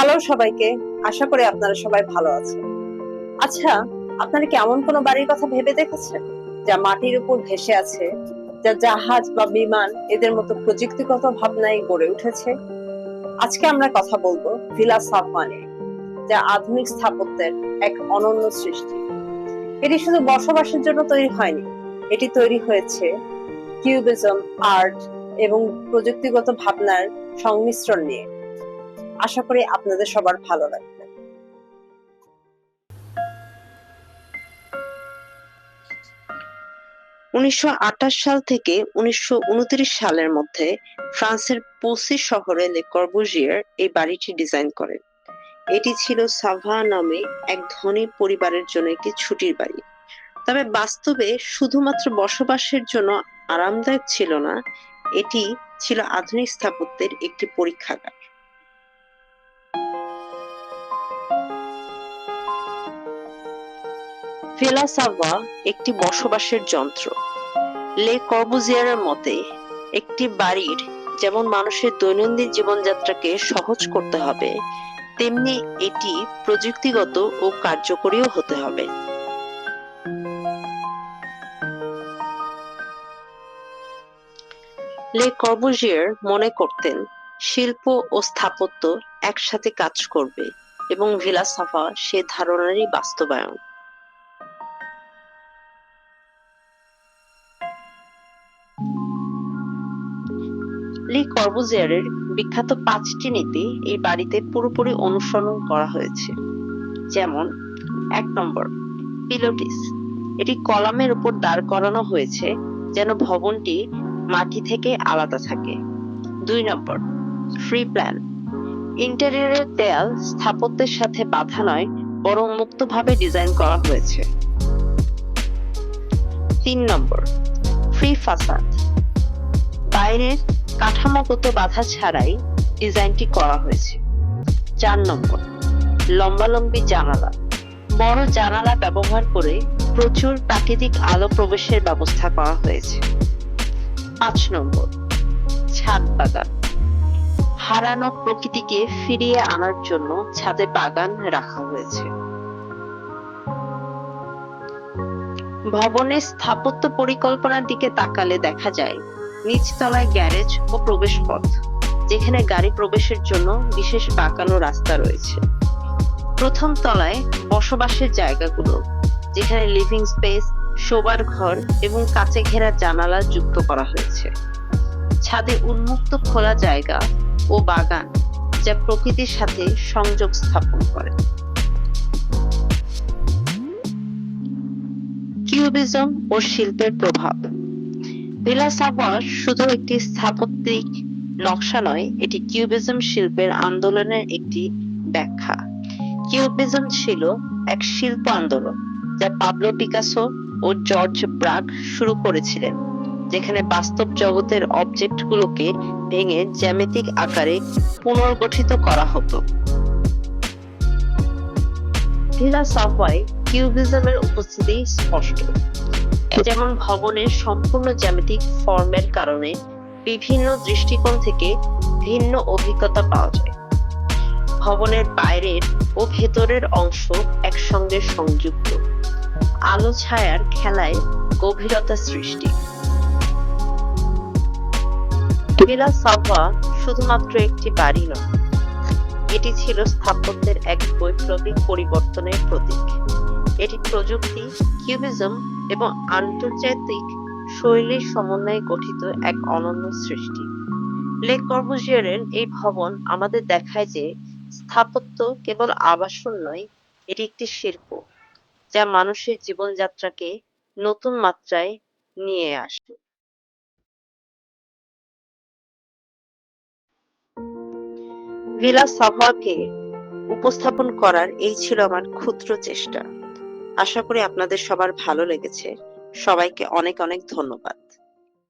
Hello সবাইকে। আশা করি আপনারা সবাই ভালো আছেন। আচ্ছা, আপনারা কি এমন কোনো বাড়ির কথা ভেবে দেখেছেন যা মাটির উপর ভেসে আছে, যা জাহাজ বা বিমান এদের মতো প্রযুক্তিগত ভাবনায় গড়ে উঠেছে? আজকে আমরা কথা বলবো ভিলা সাফওয়া নিয়ে, যা আধুনিক স্থাপত্যের এক অনন্য সৃষ্টি। এটি শুধু বসবাসের জন্য তৈরি হয়নি, এটি তৈরি হয়েছে কিউবিজম, আর্ট এবং প্রযুক্তিগত ভাবনার সংমিশ্রণ নিয়ে। আশা করি আপনাদের সবার ভালো লাগবে। ১৯২৮ সাল থেকে ১৯২৯ সালের মধ্যে ফ্রান্সের পোসি শহরে লে কর্বুজিয়ের এই বাড়িটি ডিজাইন করেন। এটি ছিল সাভা নামে এক ধনী পরিবারের জন্য একটি ছুটির বাড়ি। তবে বাস্তবে শুধুমাত্র বসবাসের জন্য আরামদায়ক ছিল না, এটি ছিল আধুনিক স্থাপত্যের একটি পরীক্ষাগার। ভিলা সাভা একটি বসবাসের যন্ত্র। লে কর্বুজিয়ারের মতে, একটি বাড়ির যেমন মানুষের দৈনন্দিন জীবনযাত্রাকে সহজ করতে হবে, তেমনি এটি প্রযুক্তিগত ও কার্যকরীও হতে হবে। লে কর্বুজিয়ার মনে করতেন শিল্প ও স্থাপত্য একসাথে কাজ করবে, এবং ভিলা সাভা সে ধারণারই বাস্তবায়ন। লি কর্বুজিয়ারের বিখ্যাত ৫টি নীতি এই বাড়িতে পুরোপুরি অনুসরণ করা হয়েছে। যেমন ১ নম্বর, পিলোটিস। এটি কলামের উপর দাঁড় করানো হয়েছে যেন ভবনটি মাটি থেকে আলাদা থাকে। ২ নম্বর, ফ্রি প্ল্যান। ইন্টেরিয়রের দেয়াল স্থাপত্যের সাথে বাঁধা নয়, বরং মুক্তভাবে ডিজাইন করা হয়েছে। ৩ নম্বর, ফ্রি ফাসাদ। বাইরের কাঠামোগত বাধা ছাড়াই ডিজাইনটি করা হয়েছে। ৪ নম্বর, লম্বালম্বি জানালা। বড় জানালা ব্যবহার করে প্রচুর প্রাকৃতিক আলো প্রবেশের ব্যবস্থা করা হয়েছে। ৫ নম্বর, ছাদ বাগান। হারানো প্রকৃতিকে ফিরিয়ে আনার জন্য ছাদে বাগান রাখা হয়েছে। ভবনের স্থাপত্য পরিকল্পনার দিকে তাকালে দেখা যায় নিচতলায় গ্যারেজ ও প্রবেশপথ, যেখানে গাড়ি প্রবেশের জন্য বিশেষ বাঁকানো রাস্তা রয়েছে। প্রথম তলায় বসবাসের জায়গাগুলো, যেখানে লিভিং স্পেস, শোবার ঘর এবং কাঁচে ঘেরা জানালা যুক্ত করা হয়েছে। ছাদে উন্মুক্ত খোলা জায়গা ও বাগান, যা প্রকৃতির সাথে সংযোগ স্থাপন করে। কিউবিজম ও শিল্পের প্রভাব। ভিলা সাভা শুধু একটি স্থাপত্যিক নকশা নয়, এটি কিউবিজম শিল্পের আন্দোলনের একটি ব্যাখ্যা। কিউবিজম ছিল এক শিল্প আন্দোলন যা পাবলো পিকাসো ও জর্জ ব্রাগ শুরু করেছিলেন, যেখানে বাস্তব জগতের অবজেক্টগুলোকে ভেঙে জ্যামিতিক আকারে পুনর্গঠিত করা হতো। ভিলা সাভায় কিউবিজমের উপস্থিতি স্পষ্ট। যেমন ভবনের সম্পূর্ণ জ্যামিতিক ফর্মের কারণে বিভিন্ন দৃষ্টিকোণ থেকে ভিন্ন অভিজ্ঞতা পাওয়া যায়। ভবনের বাইরের ও ভেতরের অংশ একসঙ্গে সংযুক্ত, আলো ছায়ার খেলায় গভীরতা সৃষ্টি। ভিলা সাভা শুধুমাত্র একটি বাড়ি নয়, এটি ছিল স্থাপত্যের এক বৈপ্লবিক পরিবর্তনের প্রতীক। এটি প্রযুক্তি, কিউবিজম এবং আন্তর্জাতিক শৈলীর সমন্বয়ে গঠিত এক অনন্য সৃষ্টি। লে কর্বুজিয়ারের এই ভবন আমাদের দেখায় যে স্থাপত্য কেবল আবাসন নয়, এটি একটি শিল্প যা মানুষের জীবনযাত্রাকে নতুন মাত্রায় নিয়ে আসে। ভিলা সাভাকে উপস্থাপন করার এই ছিল আমার ক্ষুদ্র চেষ্টা। আশা করি আপনাদের সবার ভালো লেগেছে। সবাইকে অনেক অনেক ধন্যবাদ।